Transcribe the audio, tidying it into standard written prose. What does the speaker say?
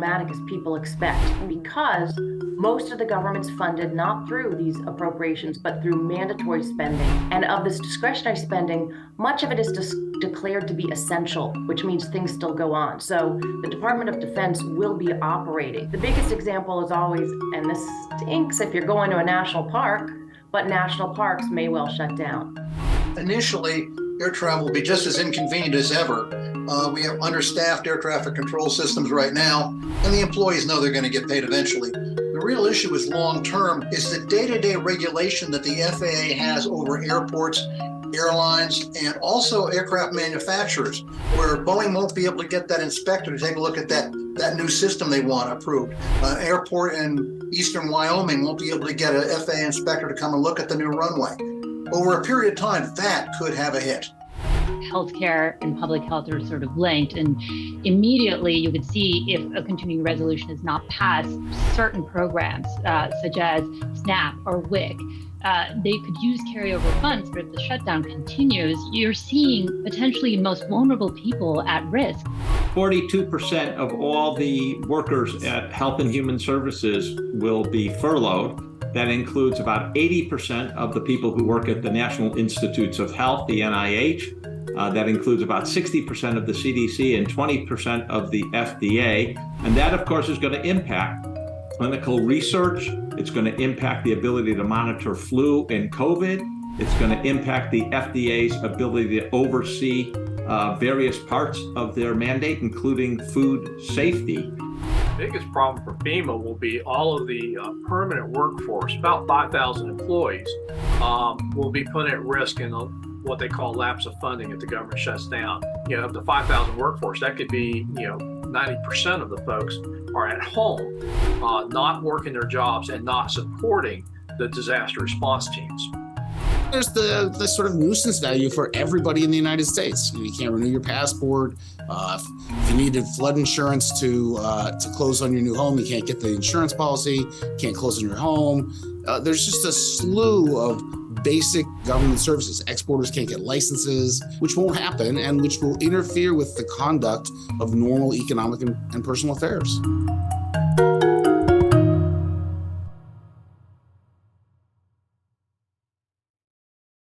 dramatic as people expect, because most of the government's funded not through these appropriations, but through mandatory spending. And of this discretionary spending, much of it is declared to be essential, which means things still go on. So the Department of Defense will be operating. The biggest example is always, and this stinks if you're going to a national park, but national parks may well shut down. Initially, air travel will be just as inconvenient as ever. We have understaffed air traffic control systems right now, and the employees know they're going to get paid eventually. The real issue is long-term, is the day-to-day regulation that the FAA has over airports, airlines, and also aircraft manufacturers, where Boeing won't be able to get that inspector to take a look at that new system they want approved. An airport in eastern Wyoming won't be able to get an FAA inspector to come and look at the new runway. Over a period of time, that could have a hit. Healthcare and public health are sort of linked, and immediately you could see if a continuing resolution is not passed, certain programs such as SNAP or WIC, they could use carryover funds, but if the shutdown continues, you're seeing potentially most vulnerable people at risk. 42% of all the workers at Health and Human Services will be furloughed. That includes about 80% of the people who work at the National Institutes of Health, the NIH. That includes about 60% of the CDC and 20% of the FDA. And that, of course, is going to impact clinical research. It's going to impact the ability to monitor flu and COVID. It's going to impact the FDA's ability to oversee various parts of their mandate, including food safety. The biggest problem for FEMA will be all of the permanent workforce, about 5,000 employees, will be put at risk in what they call lapse of funding if the government shuts down. Of the 5,000 workforce, that could be 90% of the folks are at home, not working their jobs and not supporting the disaster response teams. There's the sort of nuisance value for everybody in the United States. You can't renew your passport. If you needed flood insurance to close on your new home, you can't get the insurance policy. You can't close on your home. There's just a slew of basic government services. Exporters can't get licenses, which won't happen, and which will interfere with the conduct of normal economic and personal affairs.